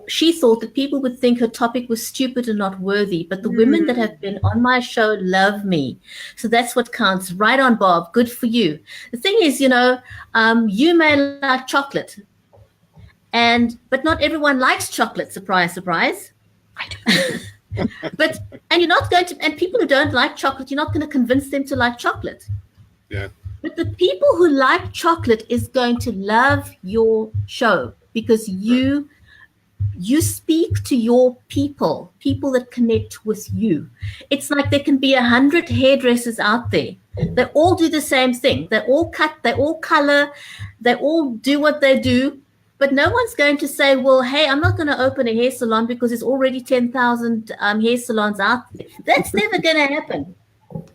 she thought that people would think her topic was stupid and not worthy, but the women that have been on my show love me. So that's what counts. Right on, Bob. Good for you. The thing is, you may like chocolate, but not everyone likes chocolate. Surprise, surprise. I do. And you're not going to, and people who don't like chocolate, you're not going to convince them to like chocolate. Yeah. But the people who like chocolate is going to love your show because you speak to your people that connect with you. It's like there can be 100 hairdressers out there. They all do the same thing. They all cut, they all color, they all do what they do. But no one's going to say, well, hey, I'm not going to open a hair salon because there's already 10,000 hair salons out there. That's never going to happen.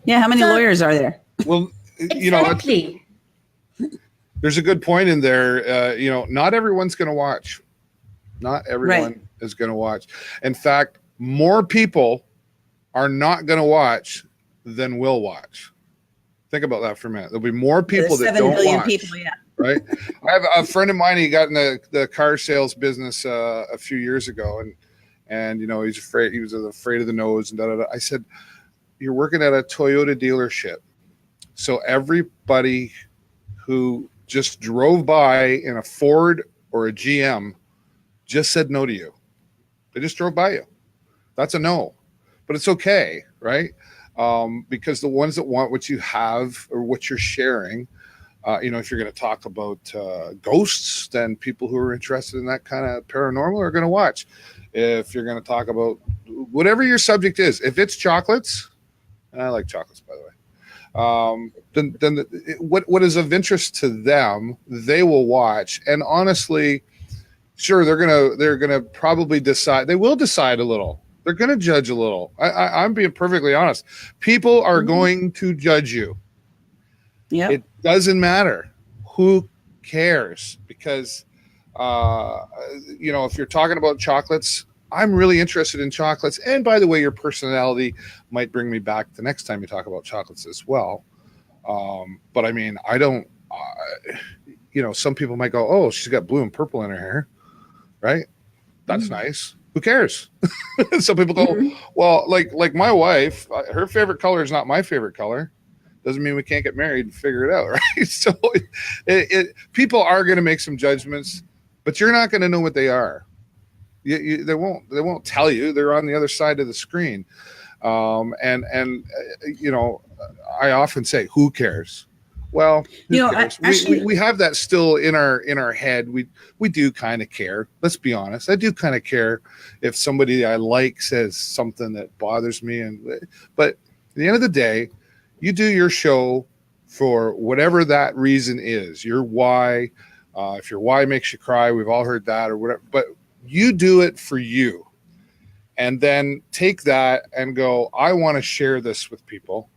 Yeah, how many lawyers are there? Well, exactly. There's a good point in there. Not everyone's going to watch. Not everyone is going to watch. In fact, more people are not going to watch than will watch. Think about that for a minute. There'll be more people that don't watch. 7 billion people, yeah. Right. I have a friend of mine. He got in the car sales business a few years ago, and he's afraid. He was afraid of the nose and da da da. I said, "You're working at a Toyota dealership, so everybody who just drove by in a Ford or a GM just said no to you. They just drove by you. That's a no, but it's okay, right? Because the ones that want what you have or what you're sharing." If you're going to talk about ghosts, then people who are interested in that kind of paranormal are going to watch. If you're going to talk about whatever your subject is, if it's chocolates, and I like chocolates, by the way, then what is of interest to them, they will watch. And honestly, sure, they're gonna probably decide. They will decide a little. They're going to judge a little. I'm being perfectly honest. People are going to judge you. Yeah, it doesn't matter. Who cares? Because if you're talking about chocolates, I'm really interested in chocolates. And by the way, your personality might bring me back the next time you talk about chocolates as well. But I mean, I don't. Some people might go, "Oh, she's got blue and purple in her hair," right? That's nice. Who cares? Some people go, "Well, like my wife, her favorite color is not my favorite color." Doesn't mean we can't get married and figure it out, right? So people are going to make some judgments, but you're not going to know what they are. They won't tell you. They're on the other side of the screen. I often say, who cares? Well, who cares? We have that still in our head. We do kind of care. Let's be honest. I do kind of care if somebody I like says something that bothers me. But at the end of the day, you do your show for whatever that reason is. Your why. If your why makes you cry, we've all heard that or whatever. But you do it for you. And then take that and go, I want to share this with people.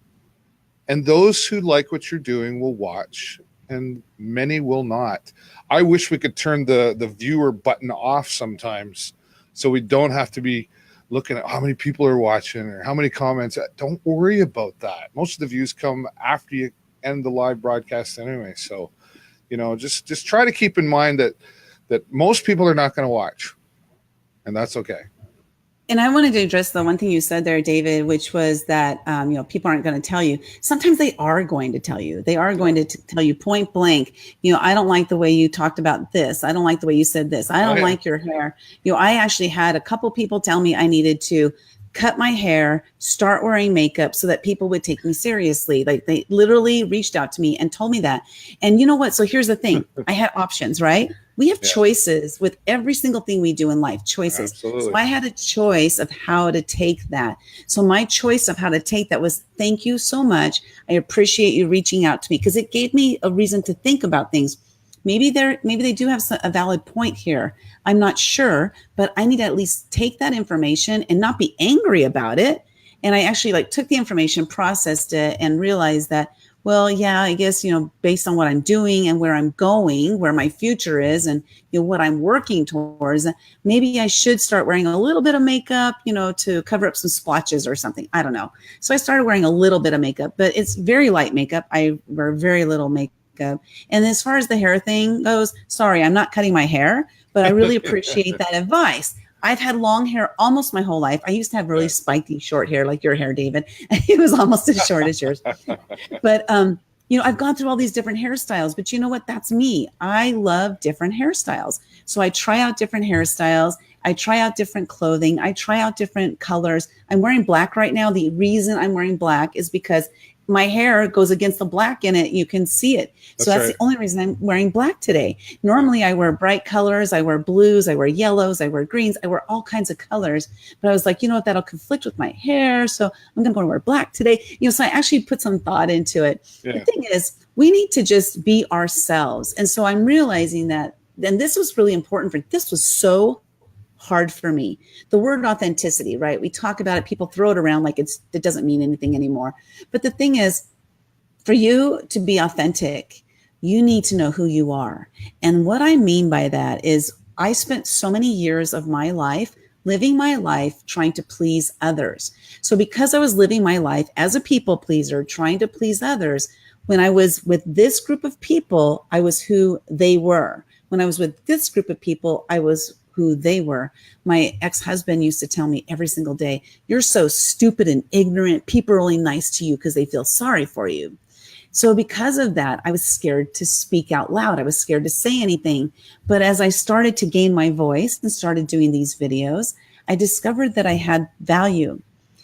And those who like what you're doing will watch, and many will not. I wish we could turn the viewer button off sometimes so we don't have to be looking at how many people are watching or how many comments. Don't worry about that. Most of the views come after you end the live broadcast anyway. So, just try to keep in mind that most people are not going to watch, and that's okay. And I wanted to address the one thing you said there, David, which was that, people aren't going to tell you. Sometimes they are going to tell you. They are going to tell you point blank, I don't like the way you talked about this. I don't like the way you said this. I don't like your hair. I actually had a couple people tell me I needed to cut my hair, start wearing makeup so that people would take me seriously. Like they literally reached out to me and told me that. And you know what? So here's the thing. I had options, right? We have choices with every single thing we do in life, choices. Absolutely. So I had a choice of how to take that. So my choice of how to take that was, thank you so much. I appreciate you reaching out to me, because it gave me a reason to think about things. Maybe they do have a valid point here. I'm not sure, but I need to at least take that information and not be angry about it. And I actually took the information, processed it, and realized that, well, yeah, I guess, based on what I'm doing and where I'm going, where my future is, and what I'm working towards, maybe I should start wearing a little bit of makeup, to cover up some splotches or something. I don't know. So I started wearing a little bit of makeup, but it's very light makeup. I wear very little makeup. And as far as the hair thing goes, sorry, I'm not cutting my hair, but I really appreciate that advice. I've had long hair almost my whole life. I used to have really spiky short hair like your hair, David. It was almost as short as yours. But, I've gone through all these different hairstyles, but you know what? That's me. I love different hairstyles. So I try out different hairstyles. I try out different clothing. I try out different colors. I'm wearing black right now. The reason I'm wearing black is because my hair goes against the black in it. You can see it. So that's the only reason I'm wearing black today. Normally I wear bright colors. I wear blues. I wear yellows. I wear greens. I wear all kinds of colors. But I was like, you know what? That'll conflict with my hair. So I'm going to wear black today. So I actually put some thought into it. Yeah. The thing is, we need to just be ourselves. And so I'm realizing that, and this was really important this was so hard for me. The word authenticity, right? We talk about it, people throw it around like it doesn't mean anything anymore. But the thing is, for you to be authentic, you need to know who you are. And what I mean by that is I spent so many years of my life living my life trying to please others. So because I was living my life as a people pleaser, trying to please others, when I was with this group of people, I was who they were. When I was with this group of people, I was who they were. My ex-husband used to tell me every single day, you're so stupid and ignorant. People are only nice to you because they feel sorry for you. So because of that, I was scared to speak out loud. I was scared to say anything. But as I started to gain my voice and started doing these videos, I discovered that I had value.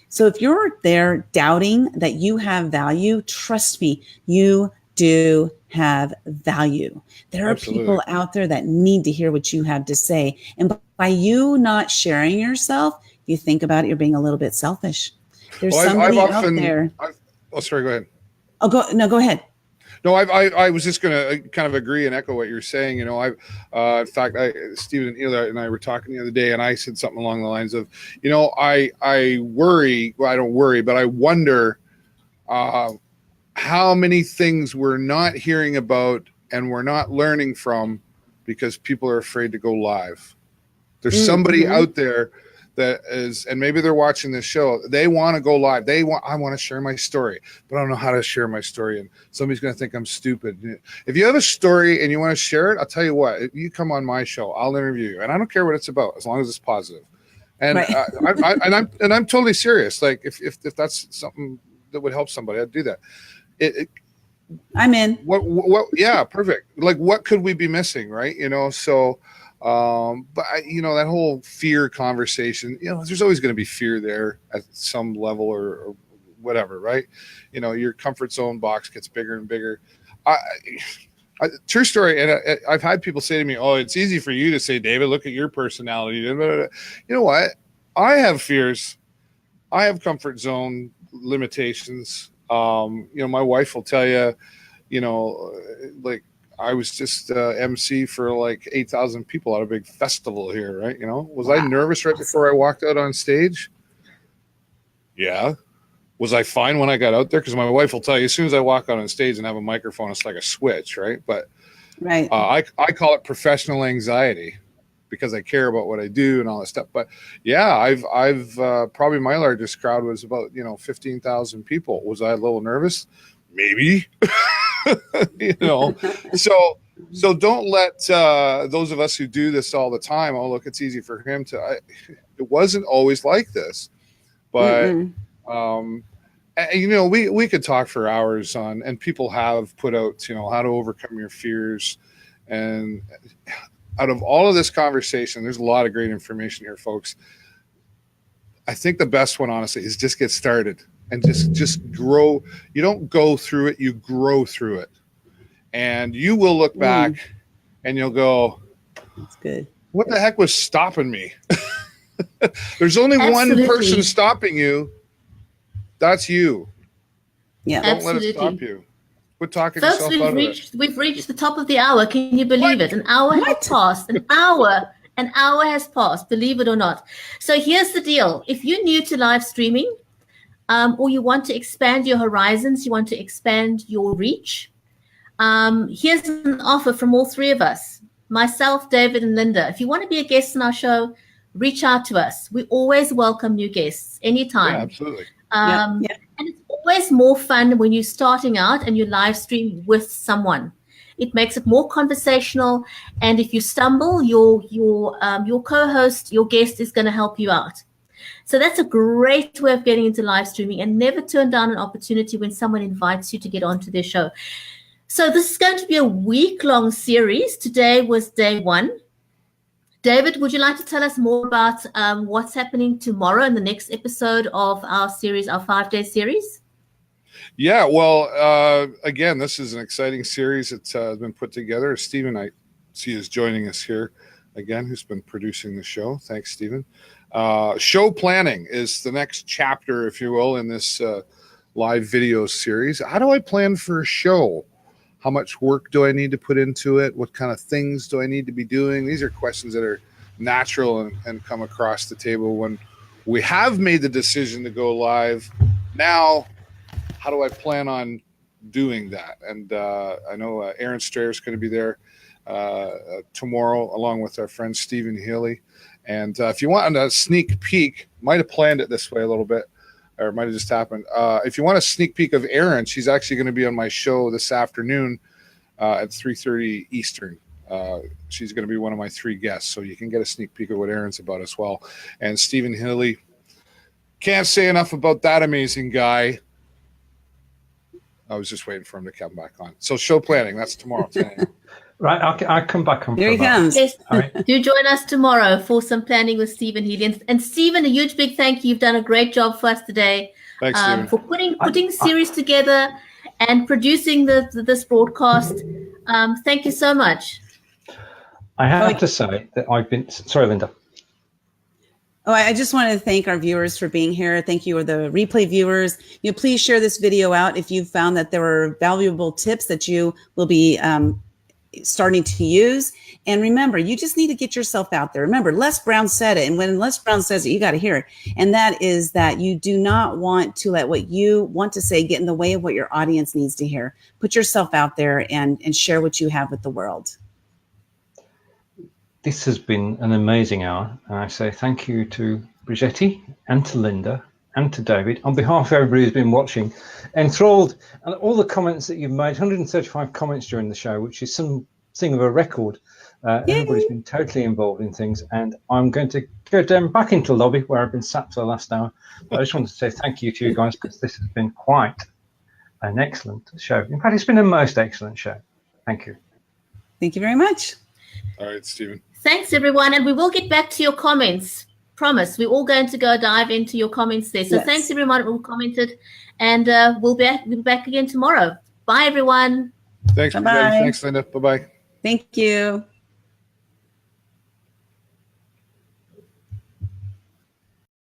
So if you're there doubting that you have value, trust me, you do have value. There are people out there that need to hear what you have to say. And by you not sharing yourself, you think about it, you're being a little bit selfish. There's somebody out there. Sorry, go ahead. Go ahead. No, I was just going to kind of agree and echo what you're saying. In fact, Stephen and I were talking the other day, and I said something along the lines of, I worry. Well, I don't worry, but I wonder how many things we're not hearing about and we're not learning from because people are afraid to go live. There's somebody out there that is, and maybe they're watching this show, they want to go live. I want to share my story, but I don't know how to share my story. And somebody's going to think I'm stupid. If you have a story and you want to share it, I'll tell you what, you come on my show, I'll interview you. And I don't care what it's about, as long as it's positive. And I'm totally serious. Like if that's something that would help somebody, I'd do that. I'm in. What? Yeah, perfect. Like, what could we be missing, right? So, but that whole fear conversation, there's always going to be fear there at some level or whatever, right? Your comfort zone box gets bigger and bigger. True story, and I've had people say to me, "Oh, it's easy for you to say, David. Look at your personality." You know what? I have fears. I have comfort zone limitations. My wife will tell you, like I was just MC for like 8,000 people at a big festival here, right? Was I nervous right before I walked out on stage? Yeah. Was I fine when I got out there? Because my wife will tell you, as soon as I walk out on stage and have a microphone, it's like a switch, right? But I call it professional anxiety because I care about what I do and all that stuff. But yeah, I've probably my largest crowd was about 15,000 people. Was I a little nervous? Maybe. So So don't let those of us who do this all the time, oh, look, it's easy for him to. It wasn't always like this. But, we could talk for hours on, and people have put out, how to overcome your fears. And out of all of this conversation, there's a lot of great information here, folks. I think the best one, honestly, is just get started and just grow. You don't go through it, you grow through it. And you will look back and you'll go, that's good. What the heck was stopping me? There's only Absolutely. one person stopping you. That's you. Yeah. Don't Absolutely. let it stop you. Quit talking Folks, yourself out of it. we've reached the top of the hour. Can you believe it? An hour has passed. An hour has passed, believe it or not. So here's the deal. If you're new to live streaming, or you want to expand your horizons, you want to expand your reach, here's an offer from all three of us, myself, David, and Lynda. If you want to be a guest on our show, reach out to us. We always welcome new guests anytime. Yeah, absolutely. And it's always more fun when you're starting out and you live stream with someone. It makes it more conversational. And if you stumble, your co-host, your guest is going to help you out. So that's a great way of getting into live streaming, and never turn down an opportunity when someone invites you to get onto their show. So this is going to be a week-long series. Today was day 1. David, would you like to tell us more about what's happening tomorrow in the next episode of our series, our 5-day series? Yeah, well, again, this is an exciting series that's been put together. Stephen, I see, is joining us here again, who's been producing the show. Thanks, Stephen. Show planning is the next chapter, if you will, in this live video series. How do I plan for a show? How much work do I need to put into it? What kind of things do I need to be doing? These are questions that are natural and come across the table when we have made the decision to go live. Now, how do I plan on doing that? And I know Aaron Strayer is going to be there tomorrow, along with our friend Stephen Healey. And if you want a sneak peek, might have planned it this way a little bit, or it might have just happened. If you want a sneak peek of Erin, she's actually going to be on my show this afternoon at 3:30 Eastern. She's going to be one of my 3 guests, so you can get a sneak peek of what Erin's about as well. And Stephen Healey, can't say enough about that amazing guy. I was just waiting for him to come back on. So show planning, that's tomorrow. Right, I'll come back on. There he comes. Yes, right. Do join us tomorrow for some planning with Stephen Healey. And Stephen, a huge big thank you. You've done a great job for us today. Thanks, Stephen. For putting series together and producing this broadcast. Thank you so much. I have to say that I've been... Sorry, Lynda. Oh, I just wanted to thank our viewers for being here. Thank you, the replay viewers. Please share this video out if you found that there were valuable tips that you will be starting to use. And remember, you just need to get yourself out there. Remember, Les Brown said it. And when Les Brown says it, you got to hear it. And that is that you do not want to let what you want to say get in the way of what your audience needs to hear. Put yourself out there and share what you have with the world. This has been an amazing hour. And I say thank you to Bridgetti and to Lynda and to David. On behalf of everybody who's been watching, enthralled, and all the comments that you've made, 135 comments during the show, which is something of a record. Everybody's been totally involved in things, and I'm going to go down back into the lobby where I've been sat for the last hour. But I just wanted to say thank you to you guys, because this has been quite an excellent show. In fact, it's been a most excellent show. Thank you. Thank you very much. All right, Stephen. Thanks, everyone. And we will get back to your comments. Promise. We're all going to go dive into your comments there. So Thanks, everyone who commented. And we'll be back again tomorrow. Bye, everyone. Thanks, everybody. Thanks, Lynda. Bye-bye. Thank you.